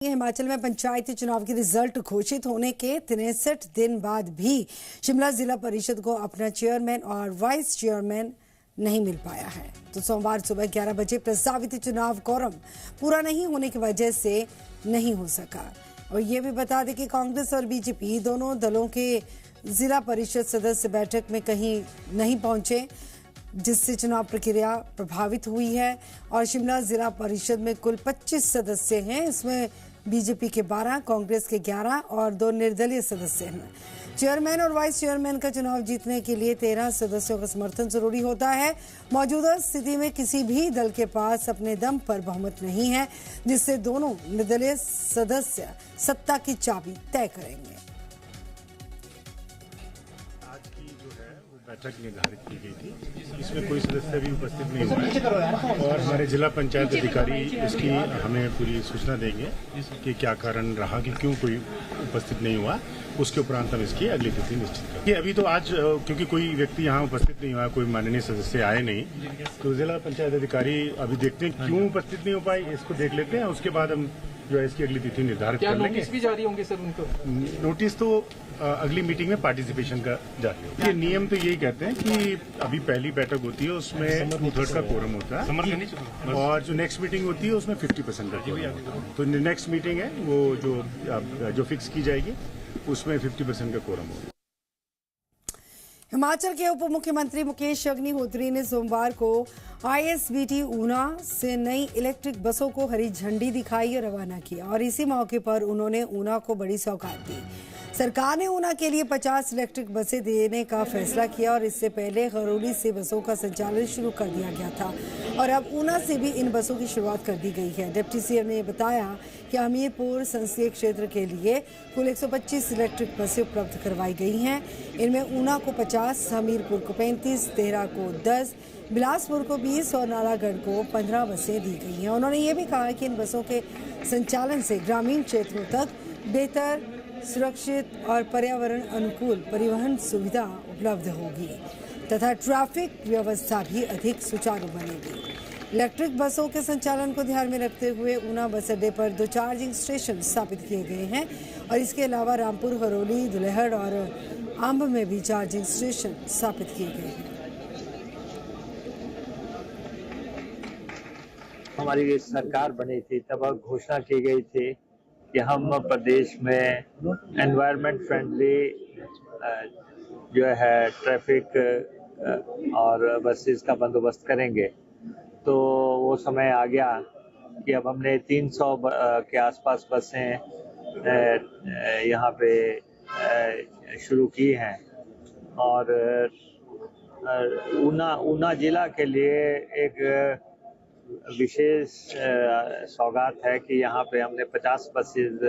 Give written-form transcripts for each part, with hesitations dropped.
हिमाचल में पंचायती चुनाव के रिजल्ट घोषित होने के 63 दिन बाद भी शिमला जिला परिषद को अपना चेयरमैन और वाइस चेयरमैन नहीं मिल पाया है। तो सोमवार सुबह 11 बजे प्रस्तावित चुनाव कोरम पूरा नहीं होने की वजह से नहीं हो सका। और ये भी बता दें कि कांग्रेस और बीजेपी दोनों दलों के जिला परिषद सदस्य बैठक में कहीं नहीं पहुंचे, जिससे चुनाव प्रक्रिया प्रभावित हुई है। और शिमला जिला परिषद में कुल 25 सदस्य हैं। इसमें बीजेपी के 12, कांग्रेस के 11 और 2 निर्दलीय सदस्य हैं। चेयरमैन और वाइस चेयरमैन का चुनाव जीतने के लिए 13 सदस्यों का समर्थन जरूरी होता है। मौजूदा स्थिति में किसी भी दल के पास अपने दम पर बहुमत नहीं है, जिससे दोनों निर्दलीय सदस्य सत्ता की चाबी तय करेंगे। बैठक निर्धारित की गई थी, इसमें कोई सदस्य भी उपस्थित नहीं हुआ और हमारे जिला पंचायत अधिकारी इसकी हमें पूरी सूचना देंगे कि क्या कारण रहा कि क्यों कोई उपस्थित नहीं हुआ। उसके उपरांत हम इसकी अगली तिथि निश्चित करेंगे। अभी तो आज क्योंकि कोई व्यक्ति यहाँ उपस्थित नहीं हुआ, कोई माननीय सदस्य आए नहीं, तो जिला पंचायत अधिकारी अभी देखते हैं क्यों उपस्थित नहीं हो पाए, इसको देख लेते हैं। उसके बाद हम जो है इसकी अगली तिथि निर्धारित कर लेंगे। नोटिस भी जारी होंगे सर उनको? नोटिस तो अगली मीटिंग में पार्टिसिपेशन का जारी होगा। ये नियम तो यही कहते हैं कि अभी पहली बैठक होती है उसमें 2/3 का कोरम होता है और जो नेक्स्ट मीटिंग होती है उसमें 50% का कोरम होता है। तो नेक्स्ट मीटिंग है वो जो फिक्स की जाएगी उसमें 50% का कोरम होगा। हिमाचल के उप मुख्यमंत्री मुकेश अग्निहोत्री ने सोमवार को ISBT ऊना से नई इलेक्ट्रिक बसों को हरी झंडी दिखाई और रवाना किया। और इसी मौके पर उन्होंने ऊना को बड़ी सौगात दी। सरकार ने ऊना के लिए 50 इलेक्ट्रिक बसें देने का फैसला किया और इससे पहले खरोली से बसों का संचालन शुरू कर दिया गया था और अब ऊना से भी इन बसों की शुरुआत कर दी गई है। डिप्टी सीएम ने बताया कि हमीरपुर संसदीय क्षेत्र के लिए कुल 125 इलेक्ट्रिक बसें उपलब्ध करवाई गई हैं। इनमें ऊना को 50, हमीरपुर को 35, देहरा को 10, बिलासपुर को 20 और नालागढ़ को 15 बसें दी गई हैं। उन्होंने ये भी कहा कि इन बसों के संचालन से ग्रामीण क्षेत्रों तक बेहतर, सुरक्षित और पर्यावरण अनुकूल परिवहन सुविधा उपलब्ध होगी तथा ट्रैफिक व्यवस्था भी अधिक सुचारू बनेगी। इलेक्ट्रिक बसों के संचालन को ध्यान में रखते हुए ऊना बस अड्डे पर 2 चार्जिंग स्टेशन स्थापित किए गए हैं और इसके अलावा रामपुर, हरोली, दुलेहड़ और अंब में भी चार्जिंग स्टेशन स्थापित किए गए हैं। हमारी सरकार बनी थी तब घोषणा की गई थी कि हम प्रदेश में एनवायरनमेंट फ्रेंडली जो है ट्रैफिक और बसेस का बंदोबस्त करेंगे। तो वो समय आ गया कि अब हमने 300 के आसपास बसें यहाँ पे शुरू की हैं और ऊना जिला के लिए एक विशेष सौगात है कि यहाँ पे हमने 50 बसेज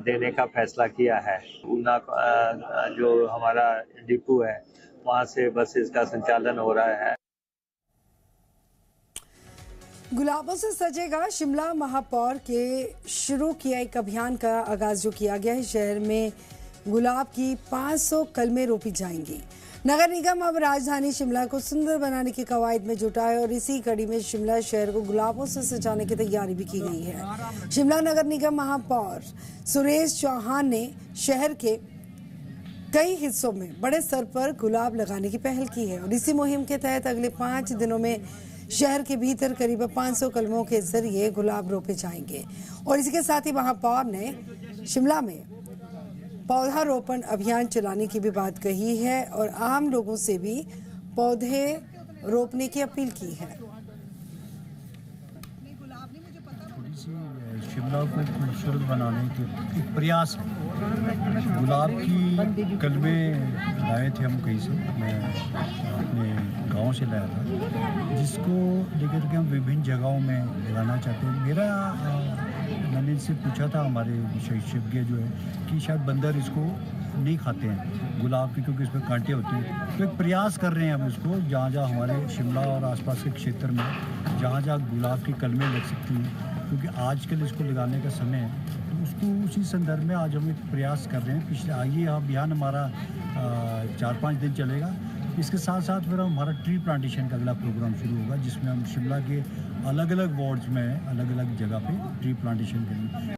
देने का फैसला किया है। ऊना जो हमारा डिपो है वहाँ से बसेज का संचालन हो रहा है। गुलाबों से सजेगा शिमला महापौर के शुरू किया एक अभियान का आगाज जो किया गया है। शहर में गुलाब की 500 कलमें रोपी जाएंगी। नगर निगम अब राजधानी शिमला को सुंदर बनाने की कवायद में जुटा है और इसी कड़ी में शिमला शहर को गुलाबों से सजाने की तैयारी भी की गई है। शिमला नगर निगम महापौर सुरेश चौहान ने शहर के कई हिस्सों में बड़े स्तर पर गुलाब लगाने की पहल की है और इसी मुहिम के तहत अगले 5 दिनों में शहर के भीतर करीब 500 कलमों के जरिए गुलाब रोपे जाएंगे। और इसके साथ ही महापौर ने शिमला में पौधारोपण अभियान चलाने की भी बात कही है और आम लोगों से भी पौधे रोपने की अपील की है। थोड़ी सी शिमला को खूबसूरत बनाने के एक प्रयास है। गुलाब की कलमें लाए थे हम कहीं से, मैं अपने गांव से लाया था, जिसको लेकर के हम विभिन्न जगहों में लगाना चाहते हैं। मैंने इनसे पूछा था, हमारे विशेषज्ञ जो है, कि शायद बंदर इसको नहीं खाते हैं गुलाब की, क्योंकि इसमें कांटे होते हैं। तो एक प्रयास कर रहे हैं हम इसको, जहाँ जहाँ हमारे शिमला और आसपास के क्षेत्र में जहाँ जहाँ गुलाब की कलमें लग सकती हैं, क्योंकि आजकल इसको लगाने का समय है, तो उसको उसी संदर्भ में आज हम एक प्रयास कर रहे हैं। पिछले ये अभियान हमारा 4-5 दिन चलेगा इसके साथ साथ फिर हमारा ट्री प्लांटेशन का अगला प्रोग्राम शुरू होगा, जिसमें हम शिमला के अलग अलग वार्ड्स में अलग अलग जगह पे ट्री प्लांटेशन करेंगे।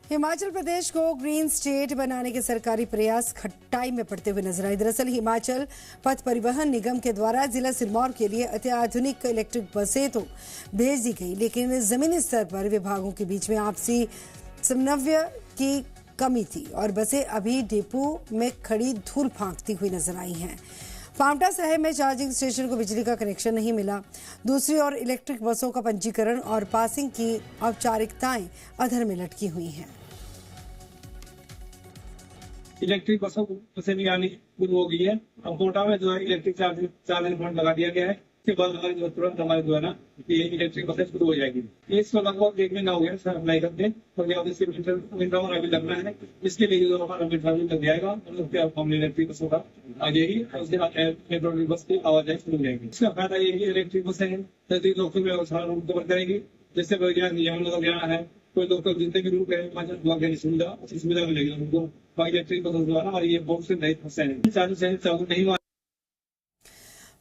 हिमाचल प्रदेश को ग्रीन स्टेट बनाने के सरकारी प्रयास खट्टाई में पड़ते हुए नजर आए। दरअसल हिमाचल पथ परिवहन निगम के द्वारा जिला सिरमौर के लिए अत्याधुनिक इलेक्ट्रिक बसें तो भेज दी गई, लेकिन जमीनी स्तर पर विभागों के बीच में आपसी समन्वय की कमी थी और बसें अभी डिपो में खड़ी धूल फांकती हुई नजर आई हैं। पांवटा साहिब में चार्जिंग स्टेशन को बिजली का कनेक्शन नहीं मिला। दूसरी ओर इलेक्ट्रिक बसों का पंजीकरण और पासिंग की औपचारिकताएं अधर में लटकी हुई हैं। इलेक्ट्रिक बसें भी आनी शुरू हो गई है। अब कोटा में जो है इलेक्ट्रिक चार्जिंग पॉइंट लगा दिया गया है। इसके बाद हमारी तुरंत हमारे जो है ना ये इलेक्ट्रिक बसें शुरू हो जाएगी। इसको लगभग 1 महीना हो गया सर अप्लाई करते, और विंडो अभी लगना है। इसके लिए जो हमारा विंडो लग जाएगा और उसके बाद हम इलेक्ट्रिक बसों का आ जाएगी और उसके बाद पेट्रोल बस की आवाजाही शुरू हो जाएगी। इसका फायदा ये है इलेक्ट्रिक बसें नजदीक लोगों में कवर करेंगी, जैसे वगैरह है कोई लोग जितने भी रूट है सुविधा मिलेगी उनको इलेक्ट्रिक बसों द्वारा, और ये बहुत से नए बसें नहीं हुआ।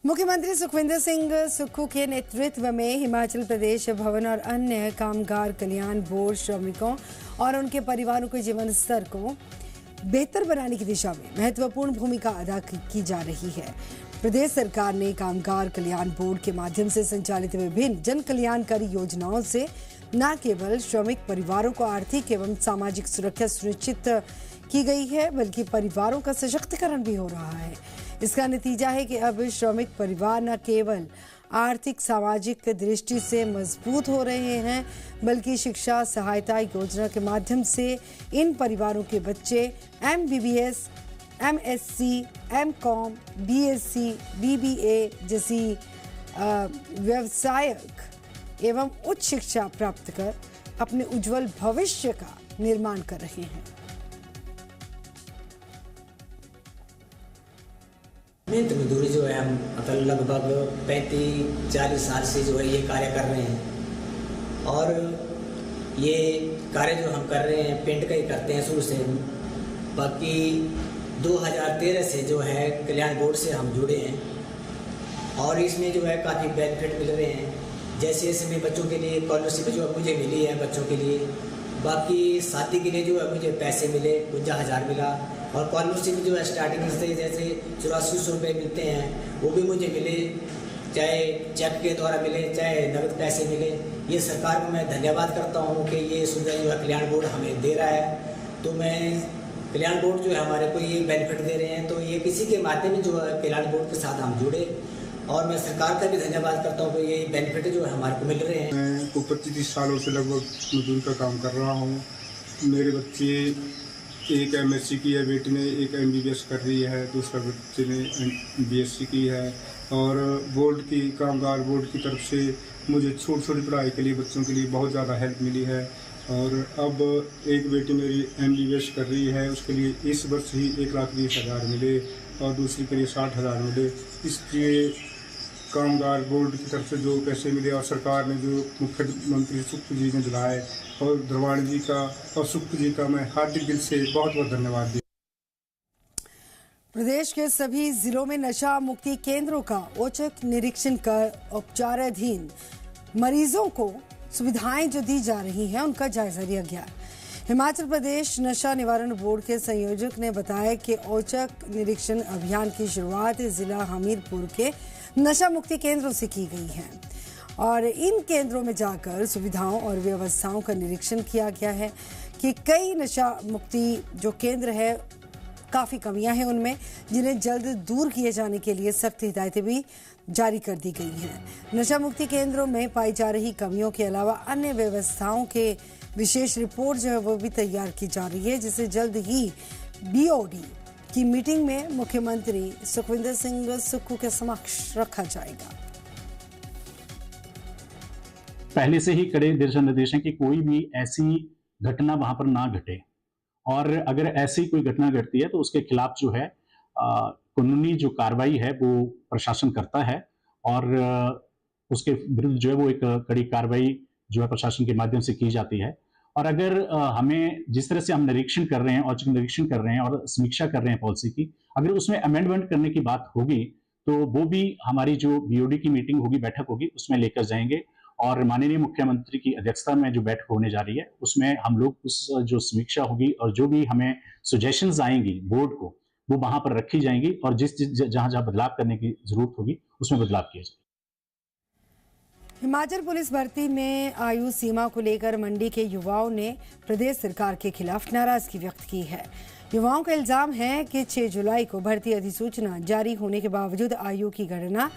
मुख्यमंत्री सुखविंदर सिंह सुक्खू के नेतृत्व में हिमाचल प्रदेश भवन और अन्य कामगार कल्याण बोर्ड श्रमिकों और उनके परिवारों के जीवन स्तर को बेहतर बनाने की दिशा में महत्वपूर्ण भूमिका अदा की जा रही है। प्रदेश सरकार ने कामगार कल्याण बोर्ड के माध्यम से संचालित विभिन्न जन कल्याणकारी योजनाओं से न केवल श्रमिक परिवारों को आर्थिक एवं सामाजिक सुरक्षा सुनिश्चित की गई है, बल्कि परिवारों का सशक्तिकरण भी हो रहा है। इसका नतीजा है कि अब श्रमिक परिवार न केवल आर्थिक सामाजिक दृष्टि से मजबूत हो रहे हैं, बल्कि शिक्षा सहायता योजना के माध्यम से इन परिवारों के बच्चे MBBS, MSc, MCom, BSc, BBA जैसी व्यवसायिक एवं उच्च शिक्षा प्राप्त कर अपने उज्जवल भविष्य का निर्माण कर रहे हैं। मेहनत मजदूरी जो है हम मतलब लगभग 35-40 साल से जो है ये कार्य कर रहे हैं, और ये कार्य जो हम कर रहे हैं पेंट का ही करते हैं शुरू से। बाकी 2013 से जो है कल्याण बोर्ड से हम जुड़े हैं और इसमें जो है काफ़ी बेनिफिट मिल रहे हैं। जैसे इसमें बच्चों के लिए स्कॉलरशिप जो मुझे मिली है बच्चों के लिए, बाकी शादी के लिए जो है मुझे पैसे मिले 52,000 मिला, और स्कॉलरशिप जो है स्टार्टिंग से जैसे 8400 रुपये मिलते हैं वो भी मुझे मिले, चाहे चेक के द्वारा मिले चाहे नगद पैसे मिले। ये सरकार को मैं धन्यवाद करता हूँ कि ये सुविधा जो है कल्याण बोर्ड हमें दे रहा है। तो मैं कल्याण बोर्ड जो है हमारे को ये बेनिफिट दे रहे हैं, तो ये किसी के माध्यम जो है कल्याण बोर्ड के साथ हम जुड़े, और मैं सरकार का भी धन्यवाद करता हूँ कि ये बेनिफिट जो है हमारे को मिल रहे हैं। मैं 25 सालों से लगभग मजदूरी का काम कर रहा हूँ। मेरे बच्चे एक MSc की है, बेटी ने एक MBBS कर रही है, दूसरा बच्चे ने BSc की है, और बोर्ड की कामगार बोर्ड की तरफ से मुझे छोटी पढ़ाई के लिए बच्चों के लिए बहुत ज़्यादा हेल्प मिली है। और अब एक बेटी मेरी MBBS कर रही है, उसके लिए इस वर्ष ही 1,20,000 मिले और दूसरी के लिए 60,000 मिले। इसलिए कामगार बोर्ड की तरफ से जो पैसे मिले और सरकार ने जो मुख्यमंत्री सुक्खू जी ने दिलाए, और धरवाणी जी का और सुक्खू जी का मैं हार्दिक दिल से बहुत बहुत धन्यवाद देता हूं। प्रदेश के सभी जिलों में नशा मुक्ति केंद्रों का औचक निरीक्षण कर उपचाराधीन मरीजों को सुविधाएं जो दी जा रही हैं उनका जायजा लिया गया। हिमाचल प्रदेश नशा निवारण बोर्ड के संयोजक ने बताया कि औचक निरीक्षण अभियान की शुरुआत जिला हमीरपुर के नशा मुक्ति केंद्रों से की गई है, और इन केंद्रों में जाकर सुविधाओं और व्यवस्थाओं का निरीक्षण किया गया है कि कई नशा मुक्ति जो केंद्र है काफ़ी कमियां हैं उनमें, जिन्हें जल्द दूर किए जाने के लिए सख्त हिदायतें भी जारी कर दी गई हैं। नशा मुक्ति केंद्रों में पाई जा रही कमियों के अलावा अन्य व्यवस्थाओं के विशेष रिपोर्ट जो है वो भी तैयार की जा रही है, जिसे जल्द ही BOD की मीटिंग में मुख्यमंत्री सुखविंदर सिंह सुक्खू के समक्ष रखा जाएगा। पहले से ही कड़े दिशा निर्देश हैं कि कोई भी ऐसी घटना वहां पर ना घटे, और अगर ऐसी कोई घटना घटती है तो उसके खिलाफ जो है कानूनी जो कार्रवाई है वो प्रशासन करता है, और उसके विरुद्ध जो है वो एक कड़ी कार्रवाई जो है प्रशासन के माध्यम से की जाती है। और अगर हमें जिस तरह से हम निरीक्षण कर रहे हैं, औचक निरीक्षण कर रहे हैं और समीक्षा कर रहे हैं पॉलिसी की, अगर उसमें अमेंडमेंट करने की बात होगी तो वो भी हमारी जो बीओडी की मीटिंग होगी, बैठक होगी, उसमें लेकर जाएंगे और माननीय मुख्यमंत्री की अध्यक्षता में जो बैठक होने जा रही है उसमें हम लोग उस जो समीक्षा होगी और जो भी हमें सजेशंस आएंगी बोर्ड को, वो वहां पर रखी जाएंगी और जहां जहां बदलाव करने की जरूरत होगी उसमें बदलाव किया जाएगा। हिमाचल पुलिस भर्ती में आयु सीमा को लेकर मंडी के युवाओं ने प्रदेश सरकार के खिलाफ नाराजगी व्यक्त की है। युवाओं का इल्जाम है कि 6 जुलाई को भर्ती अधिसूचना जारी होने के बावजूद आयु की गणना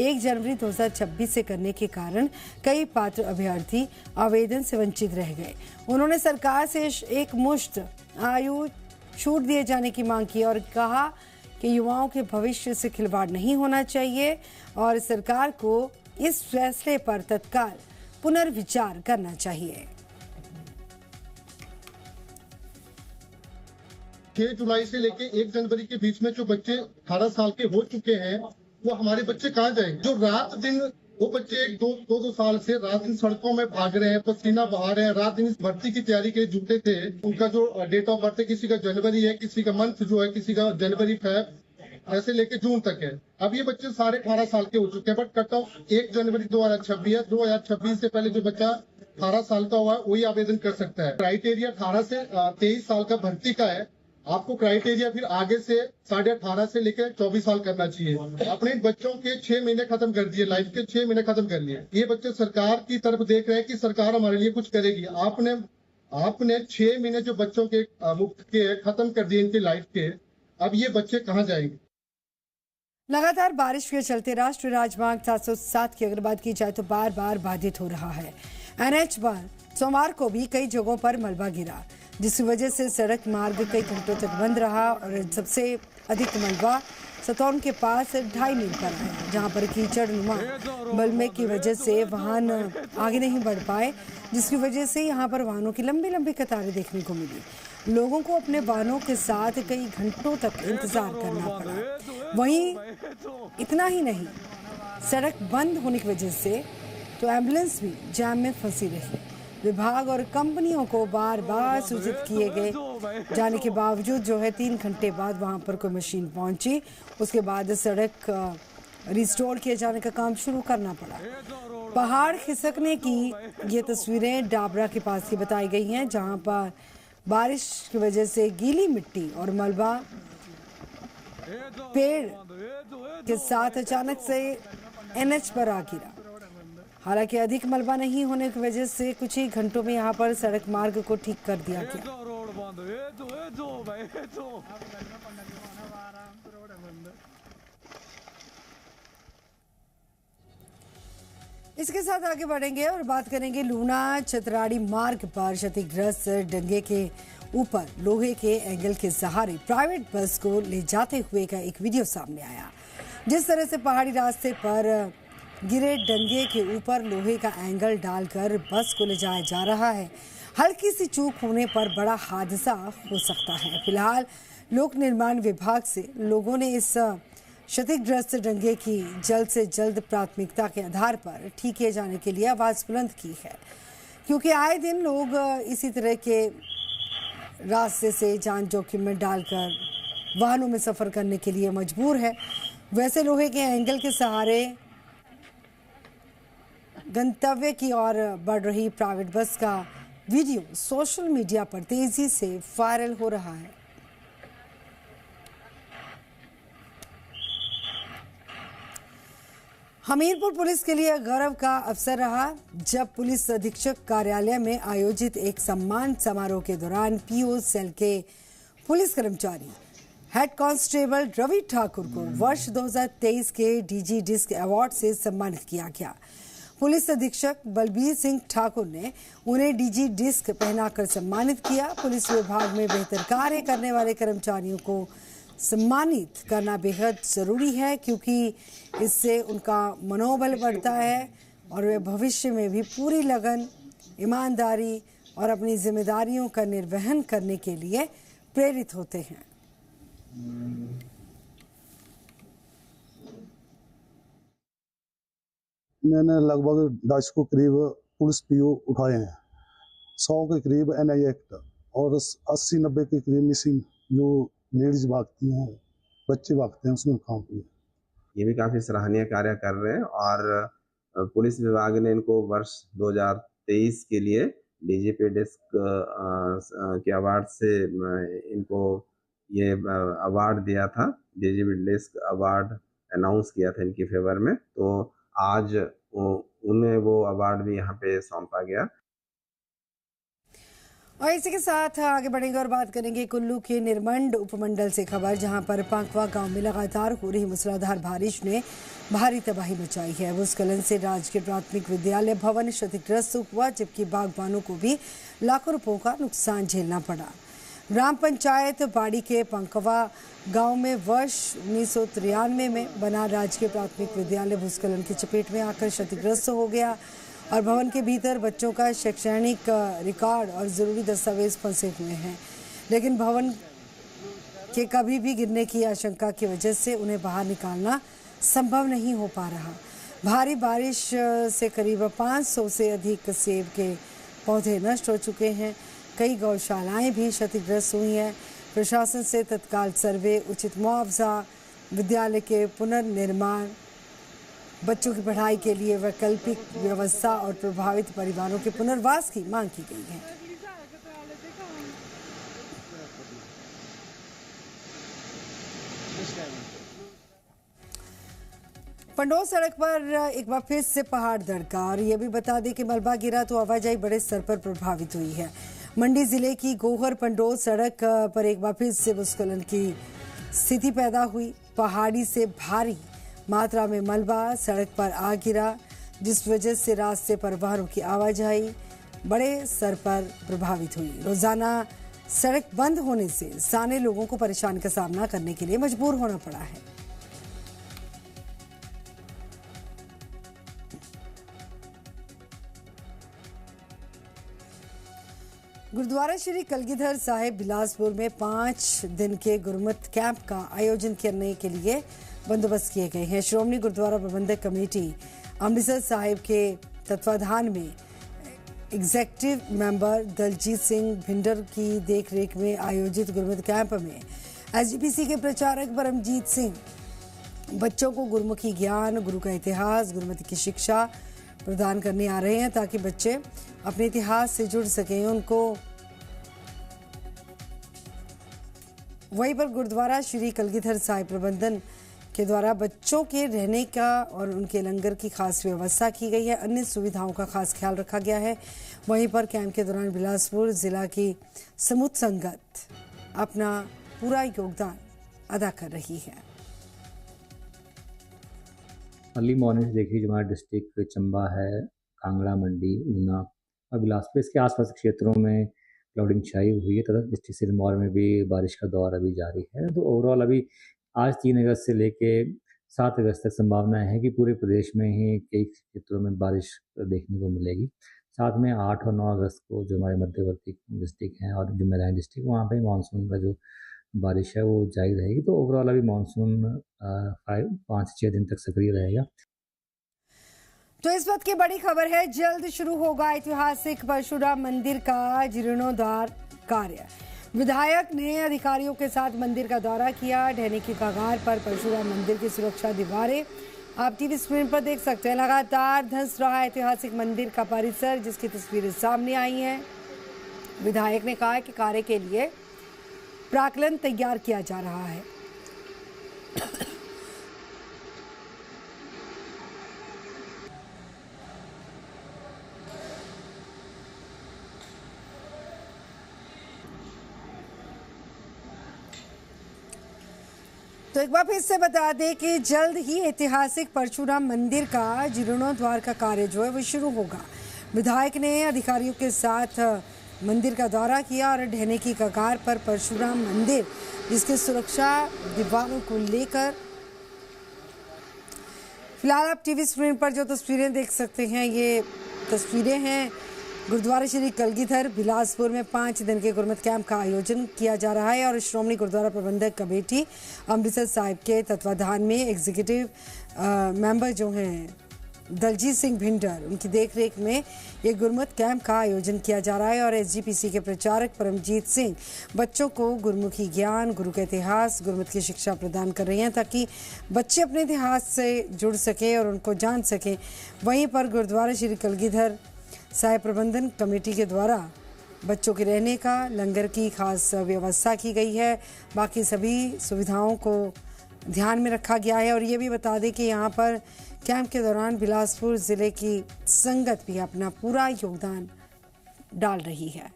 1 जनवरी 2026 से करने के कारण कई पात्र अभ्यर्थी आवेदन से वंचित रह गए। उन्होंने सरकार से एक मुश्त आयु छूट दिए जाने की मांग की और कहा कि युवाओं के भविष्य से खिलवाड़ नहीं होना चाहिए और सरकार को इस फैसले पर तत्काल पुनर्विचार करना चाहिए। 6 जुलाई से लेके 1 जनवरी के बीच में जो बच्चे 18 साल के हो चुके हैं वो हमारे बच्चे कहाँ जाएंगे? जो रात दिन वो बच्चे 2 साल से रात दिन सड़कों में भाग रहे हैं, पसीना बहा रहे हैं, रात दिन इस भर्ती की तैयारी के लिए जुटे थे। उनका जो डेट ऑफ बर्थ है, किसी का जनवरी है, किसी का मंथ जो है, किसी का जनवरी फेब ऐसे लेके जून तक है। अब ये बच्चे सारे 18 साल के हो चुके हैं, बट कट ऑफ 1 जनवरी 2026 है। 2026 से पहले जो बच्चा 18 साल का हुआ है वही आवेदन कर सकता है। क्राइटेरिया 18 से 23 साल का भर्ती का है। आपको क्राइटेरिया फिर आगे से 18.5 से लेकर 24 साल करना चाहिए। अपने बच्चों के 6 महीने खत्म कर दिए, लाइफ के 6 महीने खत्म कर लिए। ये बच्चे सरकार की तरफ देख रहे हैं कि सरकार हमारे लिए कुछ करेगी। आपने 6 महीने जो बच्चों के मुफ्त के खत्म कर दिए इनकी लाइफ के, अब ये बच्चे कहाँ जाएंगे? लगातार बारिश के चलते राष्ट्रीय राजमार्ग 707 की अगर बात की जाए तो बार बार बाधित हो रहा है। NH पर सोमवार को भी कई जगहों पर मलबा गिरा, जिसकी वजह से सड़क मार्ग कई घंटों तक बंद रहा और सबसे अधिक मलबा सतौन के पास 2.5 मील पर आया, जहां पर कीचड़ नुमा मलबे की वजह से वाहन आगे नहीं बढ़ पाए, जिसकी वजह से यहां पर वाहनों की लंबी लंबी कतारें देखने को मिली। लोगों को अपने वाहनों के साथ कई घंटों तक इंतजार करना पड़ा। वहीं इतना ही नहीं, सड़क बंद होने की वजह से तो एम्बुलेंस भी जाम में फंसी रही। विभाग और कंपनियों को बार बार सूचित किए गए जाने के बावजूद जो है 3 घंटे बाद वहां पर कोई मशीन पहुंची। उसके बाद सड़क रिस्टोर किए जाने का काम शुरू करना पड़ा। पहाड़ खिसकने की ये तस्वीरें डाबरा के पास की बताई गई हैं, जहां पर बारिश की वजह से गीली मिट्टी और मलबा पेड़ के साथ अचानक से NH पर आ गिरा। हालांकि अधिक मलबा नहीं होने की वजह से कुछ ही घंटों में यहां पर सड़क मार्ग को ठीक कर दिया गया। इसके साथ आगे बढ़ेंगे और बात करेंगे लूना चतराड़ी मार्ग पर क्षतिग्रस्त डंगे के ऊपर लोहे के एंगल के सहारे प्राइवेट बस को ले जाते हुए का एक वीडियो सामने आया। जिस तरह से पहाड़ी रास्ते पर गिरे डंगे के ऊपर लोहे का एंगल डालकर बस को ले जाया जा रहा है, हल्की सी चूक होने पर बड़ा हादसा हो सकता है। फिलहाल लोक निर्माण विभाग से लोगों ने इस क्षतिग्रस्त डंगे की जल्द से जल्द प्राथमिकता के आधार पर ठीक किए जाने के लिए आवाज बुलंद की है, क्योंकि आए दिन लोग इसी तरह के रास्ते से जान जोखिम में डालकर वाहनों में सफर करने के लिए मजबूर है। वैसे लोहे के एंगल के सहारे गंतव्य की ओर बढ़ रही प्राइवेट बस का वीडियो सोशल मीडिया पर तेजी से वायरल हो रहा है। हमीरपुर पुलिस के लिए गर्व का अवसर रहा जब पुलिस अधीक्षक कार्यालय में आयोजित एक सम्मान समारोह के दौरान पीओ सेल के पुलिस कर्मचारी हेड कांस्टेबल रवि ठाकुर को वर्ष 2023 के डीजी डिस्क अवार्ड से सम्मानित किया गया। पुलिस अधीक्षक बलबीर सिंह ठाकुर ने उन्हें डीजी डिस्क पहनाकर सम्मानित किया। पुलिस विभाग में बेहतर कार्य करने वाले कर्मचारियों को सम्मानित करना बेहद ज़रूरी है, क्योंकि इससे उनका मनोबल बढ़ता है और वे भविष्य में भी पूरी लगन, ईमानदारी और अपनी जिम्मेदारियों का निर्वहन करने के लिए प्रेरित होते हैं। मैंने लगभग 250 को करीब पुलिस पीओ उठाए हैं 100 के करीब NI एक्ट और 80-90 के करीब मिसिंग जो लेडीज भागती हैं, बच्चे भागते हैं, उसमें काम किया। ये भी काफ़ी सराहनीय कार्य कर रहे हैं और पुलिस विभाग ने इनको वर्ष 2023 के लिए DGP डिस्क के अवार्ड से इनको ये अवार्ड दिया था। DGP डिस्क अवार्ड अनाउंस किया था इनकी फेवर में, तो आज उन्हें वो अवार्ड भी यहाँ पे सौंपा गया। और इसी के साथ आगे बढ़ेंगे और बात करेंगे कुल्लू के निरमंड उपमंडल से खबर, जहां पर पांकवा गांव में लगातार हो रही मूसलाधार बारिश ने भारी तबाही मचाई है। भूस्खलन से राजकीय प्राथमिक विद्यालय भवन क्षतिग्रस्त हुआ, जबकि बागबानों को भी लाखों रुपयों का नुकसान झेलना पड़ा। ग्राम पंचायत बाड़ी के पांकवा गांव में वर्ष 1993 में बना राजकीय प्राथमिक विद्यालय भूस्खलन की चपेट में आकर क्षतिग्रस्त हो गया और भवन के भीतर बच्चों का शैक्षणिक रिकॉर्ड और ज़रूरी दस्तावेज फंसे हुए हैं, लेकिन भवन के कभी भी गिरने की आशंका की वजह से उन्हें बाहर निकालना संभव नहीं हो पा रहा। भारी बारिश से करीब 500 से अधिक सेब के पौधे नष्ट हो चुके हैं। कई गौशालाएं भी क्षतिग्रस्त हुई हैं। प्रशासन से तत्काल सर्वे, उचित मुआवजा, विद्यालय के पुनर्निर्माण, बच्चों की पढ़ाई के लिए वैकल्पिक व्यवस्था और प्रभावित परिवारों के पुनर्वास की मांग की गई है। पंडोल सड़क पर एक बार फिर से पहाड़ धड़का और ये भी बता दें कि मलबा गिरा तो आवाजाही बड़े स्तर पर प्रभावित हुई है। मंडी जिले की गोहर पंडोल सड़क पर एक बार फिर से भूस्खलन की स्थिति पैदा हुई। पहाड़ी से भारी मात्रा में मलबा सड़क पर आ गिरा, जिस वजह से रास्ते पर वाहनों की आवाजाही बड़े स्तर पर प्रभावित हुई। रोजाना सड़क बंद होने से स्थानीय लोगों को परेशानी का सामना करने के लिए मजबूर होना पड़ा है। गुरुद्वारा श्री कलगीधर साहिब बिलासपुर में 5 दिन के गुरमत कैंप का आयोजन करने के लिए बंदोबस्त किए गए हैं। श्रोमणी गुरुद्वारा प्रबंधक कमेटी अमृतसर साहिब के तत्वाधान में एग्जीक्यूटिव मेंबर दलजीत सिंह भिंडर की देखरेख में आयोजित गुरमत कैंप में SGPC के प्रचारक परमजीत सिंह बच्चों को गुरुमुखी ज्ञान, गुरु का इतिहास, गुरुमति की शिक्षा प्रदान करने आ रहे हैं ताकि बच्चे अपने इतिहास से जुड़ सकें। उनको वहीं पर गुरुद्वारा श्री कलगीधर साहिब प्रबंधन के द्वारा बच्चों के रहने का और उनके लंगर की खास व्यवस्था की गई है। अन्य सुविधाओं का खास ख्याल रखा गया है। वहीं पर कैंप के दौरान बिलासपुर जिला की समुद संगत अपना पूरा योगदान अदा कर रही है। अर्ली मॉर्निंग देखिए जो हमारा डिस्ट्रिक्ट चंबा है, कांगड़ा, मंडी, ऊना और बिलासपुर इसके आसपास क्षेत्रों में क्लाउडिंग छाई हुई है तथा डिस्ट्रिक्ट सिरमौर में भी बारिश का दौर अभी जारी है। तो ओवरऑल अभी आज 3 अगस्त से लेके 7 अगस्त तक संभावना है कि पूरे प्रदेश में ही कई क्षेत्रों में बारिश देखने को मिलेगी। साथ में 8 और 9 अगस्त को जो हमारे मध्यवर्ती डिस्ट्रिक्ट हैं और जुम्मेदार डिस्ट्रिक्ट वहाँ पे मानसून का जो बारिश है वो जारी रहेगी। तो ओवरऑल अभी मानसून 5-6 दिन तक सक्रिय रहेगा। तो इस वक्त की बड़ी खबर है, जल्द शुरू होगा ऐतिहासिक परशुराम मंदिर का जीर्णोद्धार कार्य। विधायक ने अधिकारियों के साथ मंदिर का दौरा किया। ढहने की कगार पर परशुराम मंदिर की सुरक्षा दीवारें आप टीवी स्क्रीन पर देख सकते हैं। लगातार धंस रहा ऐतिहासिक मंदिर का परिसर, जिसकी तस्वीरें सामने आई हैं। विधायक ने कहा कि कार्य के लिए प्राक्कलन तैयार किया जा रहा है। तो एक बार फिर से बता दें कि जल्द ही ऐतिहासिक परशुराम मंदिर का जीर्णोद्धार का कार्य जो है वो शुरू होगा। विधायक ने अधिकारियों के साथ मंदिर का दौरा किया और ढहने की कगार पर परशुराम मंदिर जिसकी सुरक्षा दीवारों को लेकर फिलहाल आप टीवी स्क्रीन पर जो तस्वीरें देख सकते हैं ये तस्वीरें हैं। गुरुद्वारा श्री कलगीधर बिलासपुर में 5 दिन के गुरमत कैंप का आयोजन किया जा रहा है और श्रोमणी गुरुद्वारा प्रबंधक कमेटी अमृतसर साहिब के तत्वाधान में एग्जीक्यूटिव मेंबर जो हैं दलजीत सिंह भिंडर, उनकी देखरेख में ये गुरमत कैंप का आयोजन किया जा रहा है और एसजीपीसी के प्रचारक परमजीत सिंह बच्चों को गुरमुखी ज्ञान, गुरु का इतिहास, गुरमत की शिक्षा प्रदान कर रहे हैं ताकि बच्चे अपने इतिहास से जुड़ सकें और उनको जान सकें। वहीं पर गुरुद्वारा श्री कलगीधर साहिब प्रबंधन कमेटी के द्वारा बच्चों के रहने का, लंगर की खास व्यवस्था की गई है। बाकी सभी सुविधाओं को ध्यान में रखा गया है और ये भी बता दें कि यहाँ पर कैंप के दौरान बिलासपुर जिले की संगत भी अपना पूरा योगदान डाल रही है।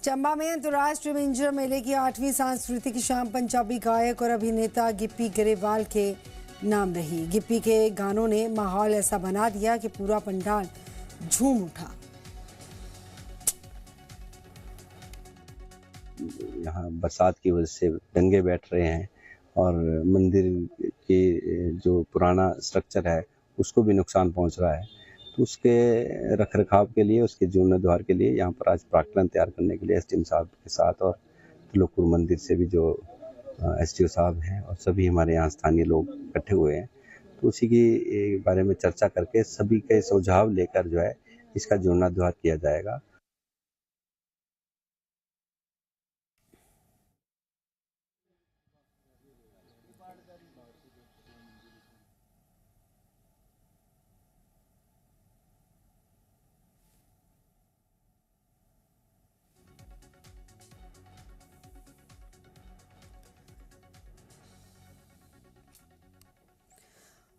चंबा में अंतर्राष्ट्रीय मिंजर मेले की 8वीं सांस्कृतिक शाम पंजाबी गायक और अभिनेता गिप्पी गरेवाल के नाम रही। गिप्पी के गानों ने माहौल ऐसा बना दिया कि पूरा पंडाल झूम उठा। यहाँ बरसात की वजह से डंगे बैठ रहे हैं और मंदिर के जो पुराना स्ट्रक्चर है उसको भी नुकसान पहुंच रहा है, तो उसके रखरखाव के लिए, उसके जीर्णोद्धार के लिए यहाँ पर आज प्राक्कलन तैयार करने के लिए एसडीएम साहब के साथ और त्रिलोकपुर मंदिर से भी जो एसडीओ साहब हैं और सभी हमारे यहाँ स्थानीय लोग इकट्ठे हुए हैं, तो उसी के बारे में चर्चा करके सभी के सुझाव लेकर जो है इसका जीर्णोद्धार किया जाएगा।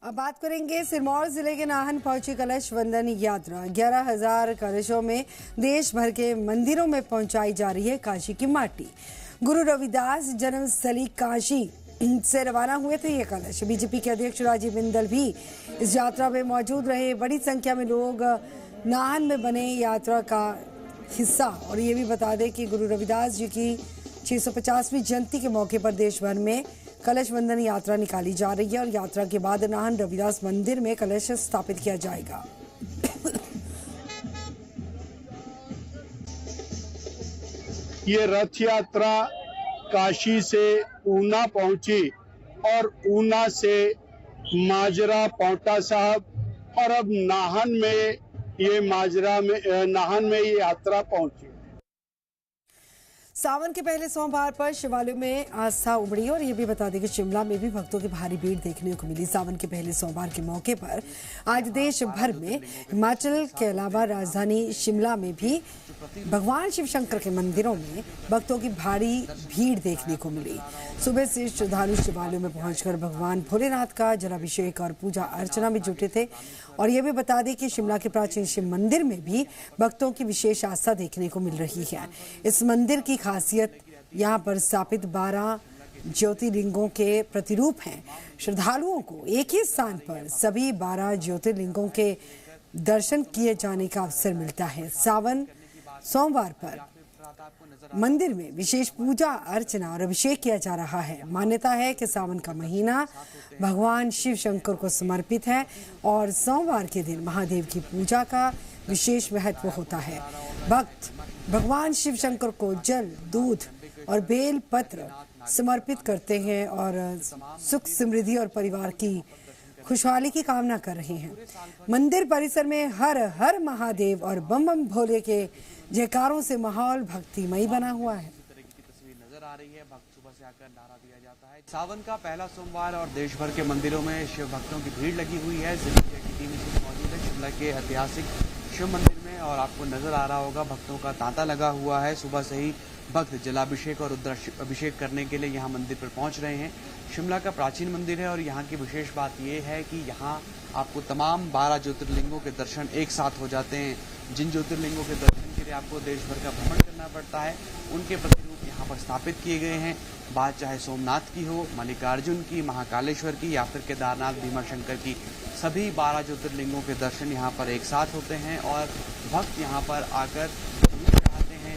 अब बात करेंगे सिरमौर जिले के नाहन पहुंची कलश वंदन यात्रा। 11,000 कलशों में देश भर के मंदिरों में पहुंचाई जा रही है काशी की माटी। गुरु रविदास जन्मस्थली काशी से रवाना हुए थे ये कलश। बीजेपी के अध्यक्ष राजीव बिंदल भी इस यात्रा में मौजूद रहे। बड़ी संख्या में लोग नाहन में बने यात्रा का हिस्सा। और ये भी बता दें कि गुरु रविदास जी की 650वीं जयंती के मौके पर देश भर में कलश वंदन यात्रा निकाली जा रही है और यात्रा के बाद नाहन रविदास मंदिर में कलश स्थापित किया जाएगा। ये रथ यात्रा काशी से ऊना पहुंची और ऊना से माजरा, पांवटा साहब और अब नाहन में ये यात्रा पहुंची। सावन के पहले सोमवार पर शिवालयों में आस्था उमड़ी और ये भी बता दें कि शिमला में भी भक्तों की भारी भीड़ देखने को मिली। सावन के पहले सोमवार के मौके पर आज देश भर में, हिमाचल के अलावा राजधानी शिमला में भी भगवान शिव शंकर के मंदिरों में भक्तों की भारी भीड़ देखने को मिली। सुबह से श्रद्धालु शिवालयों में पहुंचकर भगवान भोलेनाथ का जलाभिषेक और पूजा अर्चना में जुटे थे। और ये भी बता दें कि शिमला के प्राचीन शिव मंदिर में भी भक्तों की विशेष आस्था देखने को मिल रही है। इस मंदिर की खासियत यहाँ पर स्थापित 12 ज्योतिर्लिंगों के प्रतिरूप हैं। श्रद्धालुओं को एक ही स्थान पर सभी 12 ज्योतिर्लिंगों के दर्शन किए जाने का अवसर मिलता है। सावन सोमवार पर मंदिर में विशेष पूजा अर्चना और अभिषेक किया जा रहा है। मान्यता है कि सावन का महीना भगवान शिव शंकर को समर्पित है और सोमवार के दिन महादेव की पूजा का विशेष महत्व होता है। भक्त भगवान शिव शंकर को जल, दूध और बेल पत्र समर्पित करते हैं और सुख, समृद्धि और परिवार की खुशहाली की कामना कर रहे हैं। मंदिर परिसर में हर हर महादेव और बम बम भोले के जयकारों से माहौल भक्तिमय बना हुआ है। नजर आ रही है, भक्त सुबह से आकर नारा दिया जाता है। सावन का पहला सोमवार और देश भर के मंदिरों में शिव भक्तों की भीड़ लगी हुई है। जिले की टीम मौजूद है शिमला के ऐतिहासिक शिव मंदिर में और आपको नजर आ रहा होगा भक्तों का तांता लगा हुआ है। सुबह से ही भक्त जलाभिषेक और रुद्राभिषेक करने के लिए यहाँ मंदिर पर पहुँच रहे हैं। शिमला का प्राचीन मंदिर है और यहाँ की विशेष बात यह है कि यहाँ आपको तमाम 12 ज्योतिर्लिंगों के दर्शन एक साथ हो जाते हैं। जिन ज्योतिर्लिंगों के दर्शन के लिए आपको देश भर का भ्रमण करना पड़ता है, उनके प्रतिरूप यहाँ पर स्थापित किए गए हैं। बात चाहे सोमनाथ की हो, मल्लिकार्जुन की, महाकालेश्वर की या फिर केदारनाथ, भीमाशंकर की, सभी 12 ज्योतिर्लिंगों के दर्शन यहाँ पर एक साथ होते हैं और भक्त यहाँ पर आकर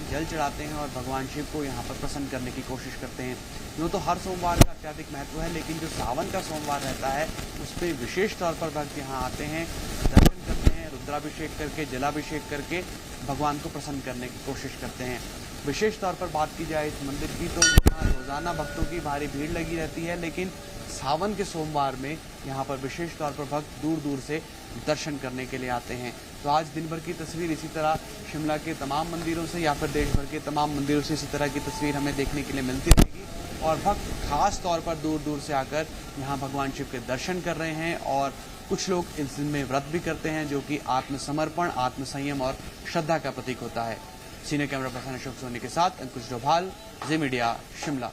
जल चढ़ाते हैं और भगवान शिव को यहाँ पर प्रसन्न करने की कोशिश करते हैं। यूँ तो हर सोमवार का अत्यधिक महत्व है, लेकिन जो सावन का सोमवार रहता है उस पर विशेष तौर पर भक्त यहाँ आते हैं, दर्शन करते हैं, रुद्राभिषेक करके, जलाभिषेक करके भगवान को प्रसन्न करने की कोशिश करते हैं। विशेष तौर पर बात की जाए इस मंदिर की तो यहाँ रोजाना भक्तों की भारी भीड़ लगी रहती है, लेकिन सावन के सोमवार में यहाँ पर विशेष तौर पर भक्त दूर दूर से दर्शन करने के लिए आते हैं। तो आज दिन भर की तस्वीर इसी तरह शिमला के तमाम मंदिरों से या फिर देश भर के तमाम मंदिरों से इसी तरह की तस्वीर हमें देखने के लिए मिलती रहेगी और भक्त खास तौर पर दूर दूर से आकर यहाँ भगवान शिव के दर्शन कर रहे हैं और कुछ लोग इस दिन में व्रत भी करते हैं, जो कि आत्मसमर्पण, आत्मसंयम और श्रद्धा का प्रतीक होता है। Senior camera person Ashok Soni के साथ अंकुश डोभाल, जी मीडिया, शिमला।